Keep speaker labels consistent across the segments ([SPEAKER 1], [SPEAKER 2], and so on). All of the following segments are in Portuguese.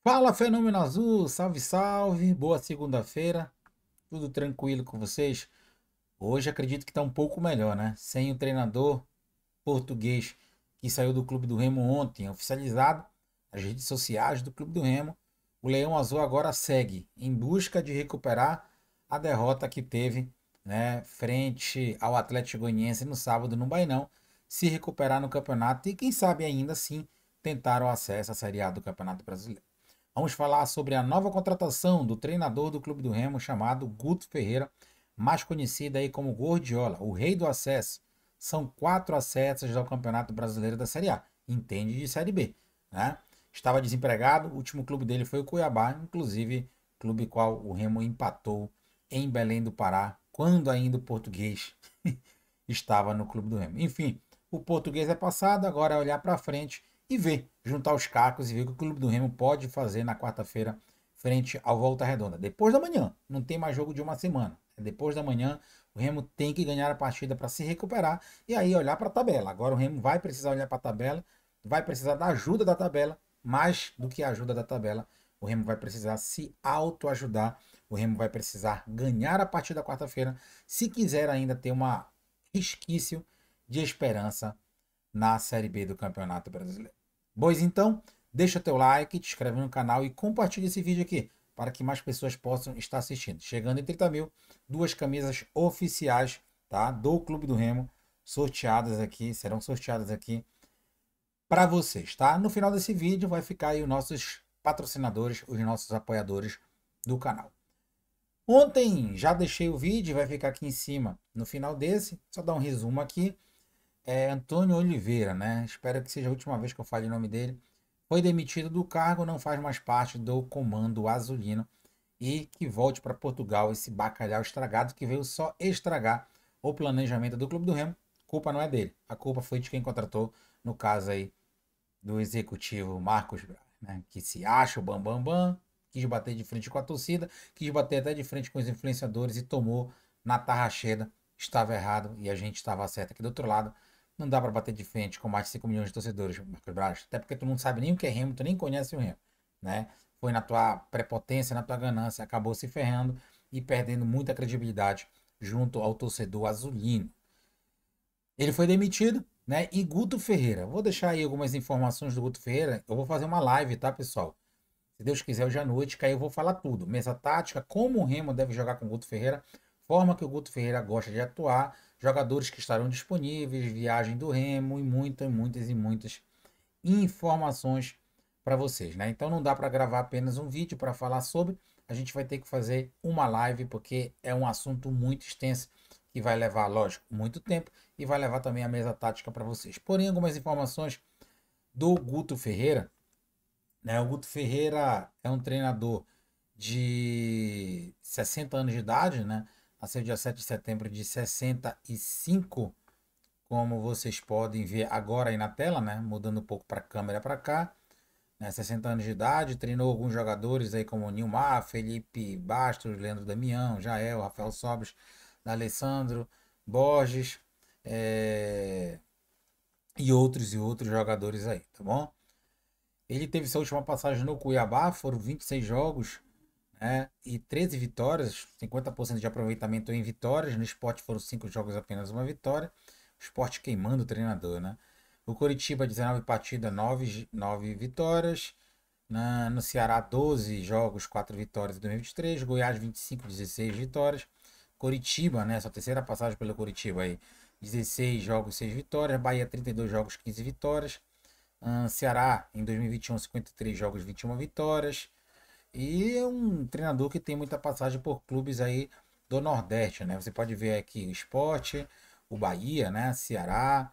[SPEAKER 1] Fala, Fenômeno Azul, salve, salve, boa segunda-feira, tudo tranquilo com vocês? Hoje acredito que está um pouco melhor, né? Sem o treinador português que saiu do Clube do Remo ontem, oficializado, as redes sociais do Clube do Remo, o Leão Azul agora segue em busca de recuperar a derrota que teve, né, frente ao Atlético Goianiense no sábado no Bainão, se recuperar no campeonato e quem sabe ainda assim tentar o acesso à Série A do Campeonato Brasileiro. Vamos falar sobre a nova contratação do treinador do Clube do Remo chamado Guto Ferreira, mais conhecido aí como Gordiola, o rei do acesso. São 4 acessos ao Campeonato Brasileiro da Série A. Entende de Série B, né? Estava desempregado, o último clube dele foi o Cuiabá, inclusive clube qual o Remo empatou em Belém do Pará, quando ainda o português estava no Clube do Remo. Enfim, o português é passado, agora é olhar para frente e ver, juntar os cacos e ver o que o Clube do Remo pode fazer na quarta-feira frente ao Volta Redonda. Depois da manhã, não tem mais jogo de uma semana. Depois da manhã, o Remo tem que ganhar a partida para se recuperar e aí olhar para a tabela. Agora o Remo vai precisar olhar para a tabela, vai precisar da ajuda da tabela, mais do que a ajuda da tabela. O Remo vai precisar se autoajudar. O Remo vai precisar ganhar a partir da quarta-feira, se quiser ainda ter uma resquício de esperança na Série B do Campeonato Brasileiro. Pois então, deixa teu like, te inscreve no canal e compartilha esse vídeo aqui para que mais pessoas possam estar assistindo. Chegando em 30 mil, 2 camisas oficiais, tá, do Clube do Remo sorteadas aqui, serão sorteadas aqui para vocês, tá? No final desse vídeo vai ficar aí os nossos patrocinadores, os nossos apoiadores do canal. Ontem já deixei o vídeo, vai ficar aqui em cima no final desse, só dar um resumo aqui. Antônio Oliveira, né? Espero que seja a última vez que eu fale o nome dele. Foi demitido do cargo, não faz mais parte do comando azulino e que volte para Portugal esse bacalhau estragado que veio só estragar o planejamento do Clube do Remo. A culpa não é dele, a culpa foi de quem contratou, no caso aí do executivo Marcos Braz, né? Que se acha o bam, bam, bam, quis bater de frente com a torcida, quis bater até de frente com os influenciadores e tomou na tarraxeda. Estava errado e a gente estava certo aqui do outro lado. Não dá para bater de frente com mais de 5 milhões de torcedores, Marcos Braz. Até porque tu não sabe nem o que é Remo, tu nem conhece o Remo, né? Foi na tua prepotência, na tua ganância, acabou se ferrando e perdendo muita credibilidade junto ao torcedor azulino. Ele foi demitido, né? E Guto Ferreira. Vou deixar aí algumas informações do Guto Ferreira. Eu vou fazer uma live, tá, pessoal? Se Deus quiser, hoje à noite, que aí eu vou falar tudo. Mesa tática, como o Remo deve jogar com o Guto Ferreira, forma que o Guto Ferreira gosta de atuar, jogadores que estarão disponíveis, viagem do Remo e muitas informações para vocês, né? Então não dá para gravar apenas um vídeo para falar sobre, a gente vai ter que fazer uma live porque é um assunto muito extenso que vai levar, lógico, muito tempo e vai levar também a mesa tática para vocês. Porém, algumas informações do Guto Ferreira, né? O Guto Ferreira é um treinador de 60 anos de idade, né? Nasceu dia 7 de setembro de 65, como vocês podem ver agora aí na tela, né? Mudando um pouco para a câmera para cá, né? 60 anos de idade, treinou alguns jogadores aí como Nilmar, Felipe Bastos, Leandro Damião, Jael, Rafael Sobres, Alessandro, Borges, é, e outros jogadores aí, tá bom? Ele teve sua última passagem no Cuiabá, foram 26 jogos, né? E 13 vitórias, 50% de aproveitamento em vitórias. No Sport foram 5 jogos, apenas uma vitória. O Sport queimando o treinador, né? O Coritiba, 19 partidas, 9 vitórias. No Ceará, 12 jogos, 4 vitórias em 2023. Goiás, 25, 16 vitórias. Coritiba, né? Sua terceira passagem pelo Coritiba aí. 16 jogos, 6 vitórias. Bahia, 32 jogos, 15 vitórias. Ceará, em 2021, 53 jogos, 21 vitórias. E é um treinador que tem muita passagem por clubes aí do Nordeste, né? Você pode ver aqui o Sport, o Bahia, né? Ceará,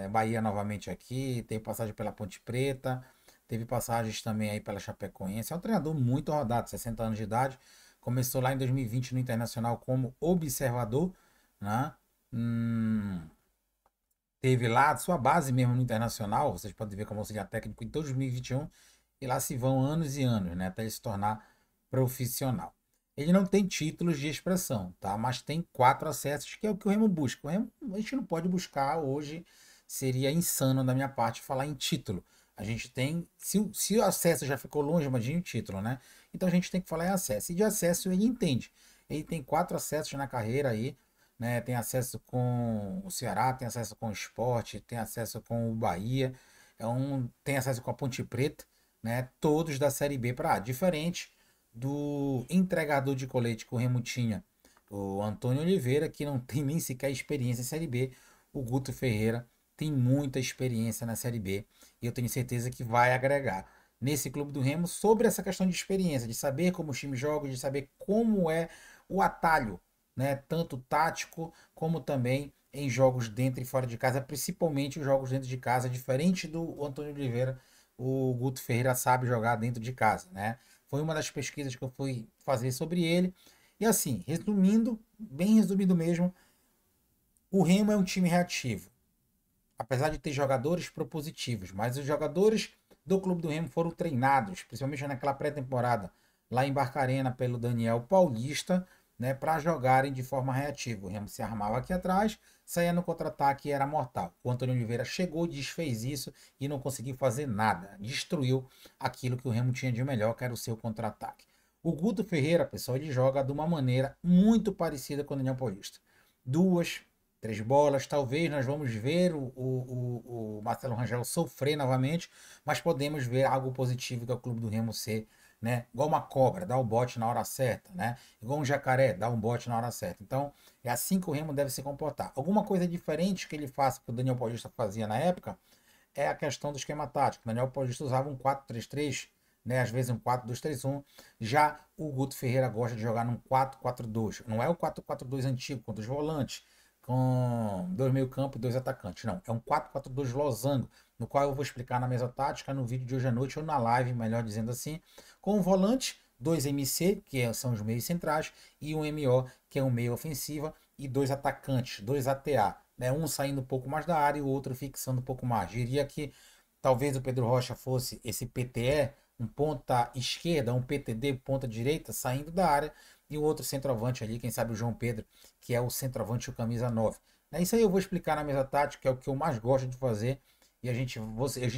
[SPEAKER 1] Bahia novamente aqui, teve passagem pela Ponte Preta, teve passagens também aí pela Chapecoense. É um treinador muito rodado, 60 anos de idade. Começou lá em 2020 no Internacional como observador, né? Hum, Teve lá sua base mesmo no Internacional, vocês podem ver como auxiliar técnico em todo 2021, e lá se vão anos e anos, né, até ele se tornar profissional. Ele não tem títulos de expressão, tá? Mas tem 4 acessos, que é o que o Remo busca. O Remo, a gente não pode buscar hoje, seria insano da minha parte falar em título. A gente tem, se o acesso já ficou longe, imagine o título, né? Então a gente tem que falar em acesso. E de acesso ele entende. Ele tem 4 acessos na carreira aí, né? Tem acesso com o Ceará, tem acesso com o Sport, tem acesso com o Bahia, tem acesso com a Ponte Preta, né? Todos da Série B para A. Diferente do entregador de colete que o Remo tinha, o Antônio Oliveira, que não tem nem sequer experiência em Série B. O Guto Ferreira tem muita experiência na Série B e eu tenho certeza que vai agregar nesse Clube do Remo sobre essa questão de experiência, de saber como os times jogam, de saber como é o atalho, né? Tanto tático como também em jogos dentro e fora de casa, principalmente os jogos dentro de casa, diferente do Antônio Oliveira, o Guto Ferreira sabe jogar dentro de casa, né? Foi uma das pesquisas que eu fui fazer sobre ele. E assim, resumindo, bem resumido mesmo, o Remo é um time reativo, apesar de ter jogadores propositivos, mas os jogadores do Clube do Remo foram treinados, principalmente naquela pré-temporada, lá em Barcarena, pelo Daniel Paulista, né, para jogarem de forma reativa. O Remo se armava aqui atrás, saía no contra-ataque e era mortal. O Antônio Oliveira chegou, desfez isso e não conseguiu fazer nada. Destruiu aquilo que o Remo tinha de melhor, que era o seu contra-ataque. O Guto Ferreira, pessoal, ele joga de uma maneira muito parecida com o Daniel Paulista. Duas, três bolas. Talvez nós vamos ver o Marcelo Rangel sofrer novamente, mas podemos ver algo positivo que é o Clube do Remo ser, né? Igual uma cobra, dá o bote na hora certa, né? Igual um jacaré, dá um bote na hora certa. Então, é assim que o Remo deve se comportar. Alguma coisa diferente que ele faça, que o Daniel Paulista fazia na época, é a questão do esquema tático. O Daniel Paulista usava um 4-3-3, né? Às vezes um 4-2-3-1. Já o Guto Ferreira gosta de jogar num 4-4-2. Não é o 4-4-2 antigo, com os volantes, com dois meio-campo e dois atacantes. Não, é um 4-4-2 losango, no qual eu vou explicar na mesa tática no vídeo de hoje à noite ou na live, melhor dizendo assim, com o volante, dois MC, são os meios centrais, e um MO, que é um meio ofensiva, e dois atacantes, dois ATA, né? Um saindo um pouco mais da área e o outro fixando um pouco mais. Diria que talvez o Pedro Rocha fosse esse PTE, um ponta esquerda, um PTD, ponta direita, saindo da área, e o outro centroavante ali, quem sabe o João Pedro, que é o centroavante, o camisa 9. É isso aí, eu vou explicar na mesa tática, que é o que eu mais gosto de fazer, e a gente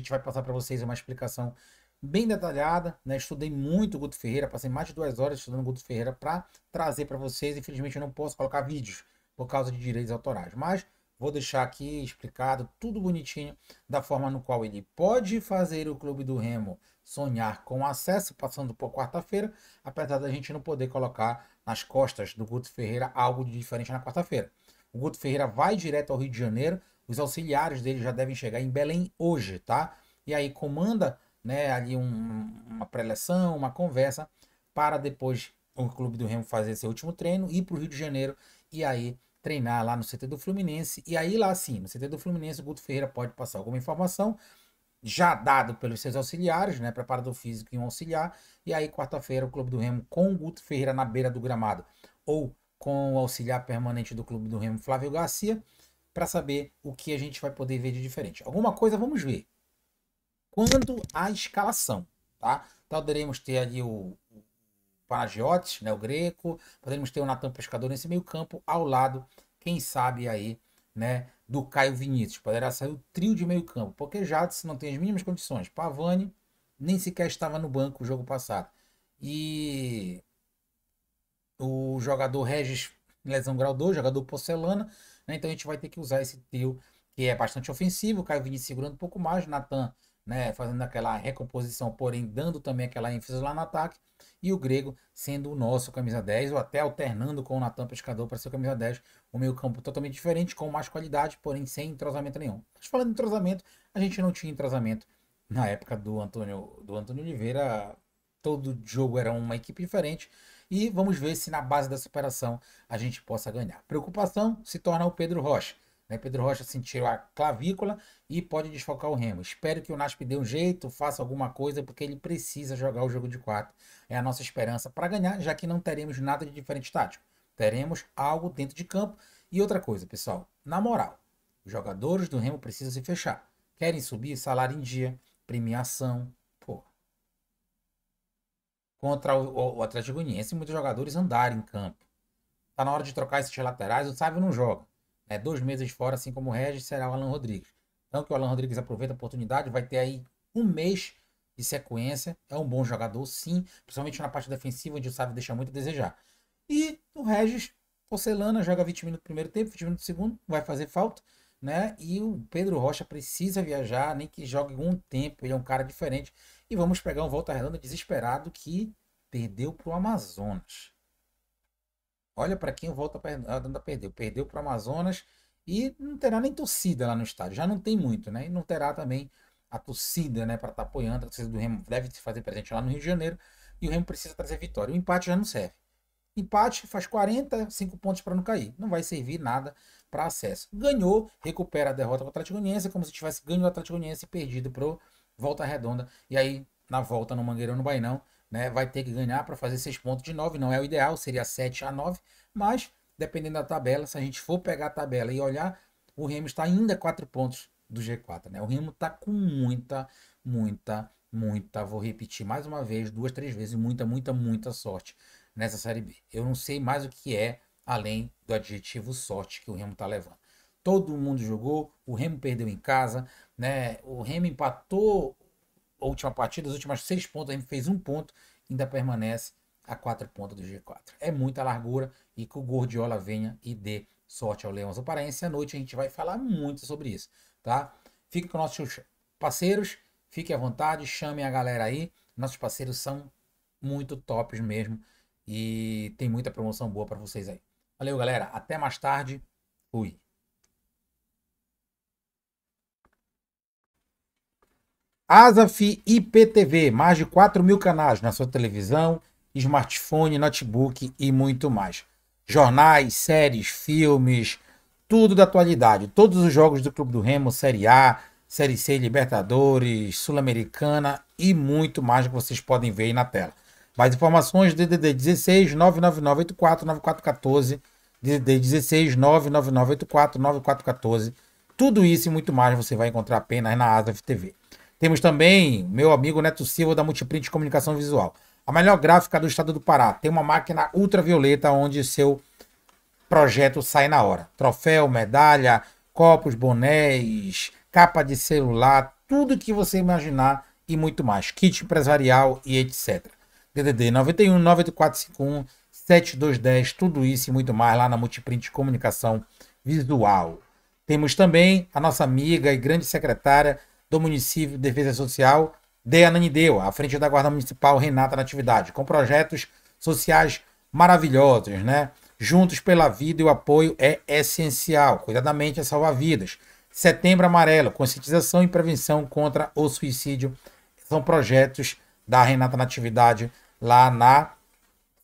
[SPEAKER 1] vai passar para vocês uma explicação bem detalhada, né? Estudei muito o Guto Ferreira, passei mais de 2 horas estudando o Guto Ferreira para trazer para vocês. Infelizmente eu não posso colocar vídeos por causa de direitos autorais, mas vou deixar aqui explicado tudo bonitinho da forma no qual ele pode fazer o Clube do Remo sonhar com acesso passando por quarta-feira, apesar da gente não poder colocar nas costas do Guto Ferreira algo de diferente na quarta-feira. O Guto Ferreira vai direto ao Rio de Janeiro, os auxiliares dele já devem chegar em Belém hoje, tá? E aí comanda, né, ali uma preleção, uma conversa, para depois o Clube do Remo fazer seu último treino, ir para o Rio de Janeiro e aí treinar lá no CT do Fluminense. E aí lá sim, no CT do Fluminense, o Guto Ferreira pode passar alguma informação, já dado pelos seus auxiliares, né, preparador físico e um auxiliar, e aí quarta-feira o Clube do Remo com o Guto Ferreira na beira do gramado, ou com o auxiliar permanente do Clube do Remo, Flávio Garcia, para saber o que a gente vai poder ver de diferente. Alguma coisa vamos ver. Quando a escalação, tá? Então poderemos ter ali o Panagiotis, né, o Greco, poderemos ter o Natan Pescador nesse meio campo, ao lado, quem sabe aí, né, do Caio Vinícius. Poderá sair o trio de meio campo, porque Jadson não tem as mínimas condições. Pavani nem sequer estava no banco o jogo passado. E o jogador Regis, lesão grau 2, jogador porcelana, né, então a gente vai ter que usar esse trio que é bastante ofensivo, o Caio Vinícius segurando um pouco mais, Natan, né, fazendo aquela recomposição, porém dando também aquela ênfase lá no ataque, e o Grego sendo o nosso camisa 10, ou até alternando com o Natan Pescador para ser o camisa 10, o meio campo totalmente diferente, com mais qualidade, porém sem entrosamento nenhum. Mas falando em entrosamento, a gente não tinha entrosamento na época do Antônio Oliveira, todo jogo era uma equipe diferente, e vamos ver se na base da superação a gente possa ganhar. Preocupação se torna o Pedro Rocha. Né? Pedro Rocha sentiu a clavícula e pode desfocar o Remo. Espero que o Nasp dê um jeito, faça alguma coisa, porque ele precisa jogar o jogo de 4. É a nossa esperança para ganhar, já que não teremos nada de diferente tático. Teremos algo dentro de campo. E outra coisa, pessoal, na moral, os jogadores do Remo precisam se fechar. Querem subir, salário em dia, premiação. Pô, contra o Atlético Goianiense, muitos jogadores andarem em campo. Tá na hora de trocar esses laterais, o Sávio não joga. 2 meses fora, assim como o Regis, será o Alan Rodrigues. Então que o Alan Rodrigues aproveita a oportunidade, vai ter aí Um mês de sequência, é um bom jogador, sim, principalmente na parte defensiva, onde o Sávio deixa muito a desejar. E o Regis Porcelana joga 20 minutos no primeiro tempo, 20 minutos no segundo, vai fazer falta, né? E o Pedro Rocha precisa viajar, nem que jogue algum tempo, ele é um cara diferente. E vamos pegar um Volta Redonda desesperado que perdeu para o Amazonas. Olha para quem o Volta Redonda perdeu. Perdeu para o Amazonas e não terá nem torcida lá no estádio. Já não tem muito, né? E não terá também a torcida, né, para estar apoiando. A torcida do Remo deve se fazer presente lá no Rio de Janeiro. E o Remo precisa trazer vitória. O empate já não serve. Empate faz 45 pontos para não cair. Não vai servir nada para acesso. Ganhou, recupera a derrota para o Atlético Goianiense, como se tivesse ganho o Atlético Goianiense e perdido para o Volta Redonda. E aí, na volta no Mangueirão, no Bainão, né, vai ter que ganhar para fazer 6 pontos de 9. Não é o ideal, seria 7 a 9. Mas, dependendo da tabela, se a gente for pegar a tabela e olhar, o Remo está ainda 4 pontos do G4. Né? O Remo está com muita, vou repetir mais uma vez, 2, 3 vezes, muita sorte nessa Série B. Eu não sei mais o que é, além do adjetivo sorte que o Remo está levando. Todo mundo jogou, o Remo perdeu em casa, né? O Remo empatou a última partida, as últimas 6 pontos, o Remo fez 1 ponto, ainda permanece a 4 pontos do G4. É muita largura e que o Gordiola venha e dê sorte ao Leão Paraense. À noite a gente vai falar muito sobre isso, tá? Fique com nossos parceiros, fique à vontade, chamem a galera aí. Nossos parceiros são muito tops mesmo. E tem muita promoção boa para vocês aí. Valeu, galera. Até mais tarde. Fui. Asaf IPTV, mais de 4 mil canais na sua televisão, smartphone, notebook e muito mais. Jornais, séries, filmes, tudo da atualidade. Todos os jogos do Clube do Remo, Série A, Série C, Libertadores, Sul-Americana e muito mais que vocês podem ver aí na tela. Mais informações, DDD 16 99984 9414, DDD 16 99984 9414. Tudo isso e muito mais você vai encontrar apenas na Asaf TV. Temos também meu amigo Neto Silva da Multiprint Comunicação Visual. A melhor gráfica do estado do Pará. Tem uma máquina ultravioleta onde seu projeto sai na hora. Troféu, medalha, copos, bonés, capa de celular, tudo que você imaginar e muito mais. Kit empresarial e etc. DDD 91 9451 7210, tudo isso e muito mais lá na Multiprint Comunicação Visual. Temos também a nossa amiga e grande secretária do município de Defesa Social, de Ananindeua, à frente da Guarda Municipal Renata Natividade, com projetos sociais maravilhosos, né? Juntos pela vida e o apoio é essencial. Cuidar da mente é salvar vidas. Setembro Amarelo, conscientização e prevenção contra o suicídio. São projetos da Renata Natividade lá na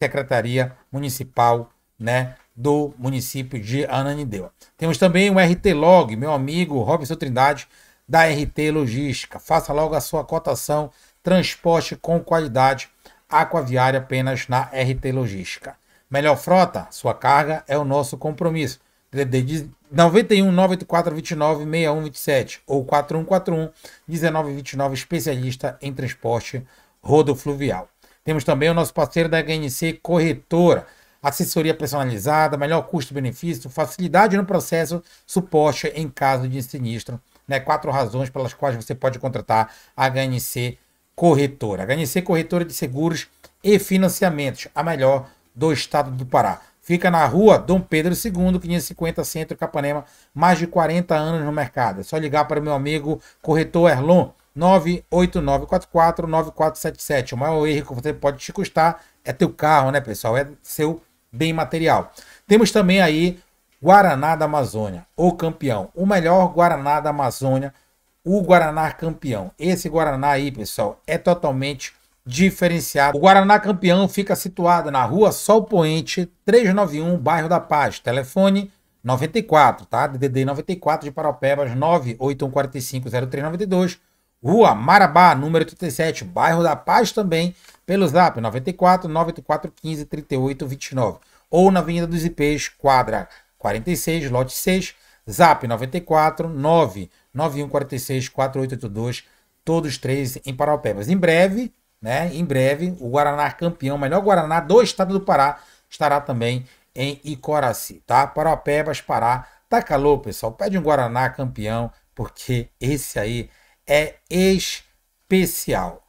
[SPEAKER 1] Secretaria Municipal, né, do município de Ananindeua. Temos também o RT Log, meu amigo Robson Trindade, da RT Logística. Faça logo a sua cotação, transporte com qualidade aquaviária apenas na RT Logística. Melhor frota, sua carga é o nosso compromisso. DDD 91 984 29 6127 ou 4141 1929, especialista em transporte rodofluvial. Temos também o nosso parceiro da HNC Corretora, assessoria personalizada, melhor custo-benefício, facilidade no processo, suporte em caso de sinistro. Né? 4 razões pelas quais você pode contratar a HNC Corretora. HNC Corretora de Seguros e Financiamentos, a melhor do estado do Pará. Fica na rua Dom Pedro II, 550, Centro, Capanema, mais de 40 anos no mercado. É só ligar para o meu amigo corretor Erlon, 989449477. O maior erro que você pode te custar é teu carro, né, pessoal? É seu bem material. Temos também aí Guaraná da Amazônia, o campeão. O melhor Guaraná da Amazônia, o Guaraná campeão. Esse Guaraná aí, pessoal, é totalmente diferenciado. O Guaraná campeão fica situado na rua Sol Poente, 391, bairro da Paz. Telefone 94, tá? DDD 94 de Paraupebas, 981450392. Rua Marabá, número 87, bairro da Paz também, pelo zap 94 9415 3829. Ou na Avenida dos IPs, quadra 46, lote 6, zap 94 99146 4882, todos três em Paraupebas. Em breve, né? Em breve, o Guaraná campeão, o melhor Guaraná do estado do Pará, estará também em Icoraci, tá? Paraupebas, Pará. Tá calor, pessoal. Pede um Guaraná campeão, porque esse aí é especial.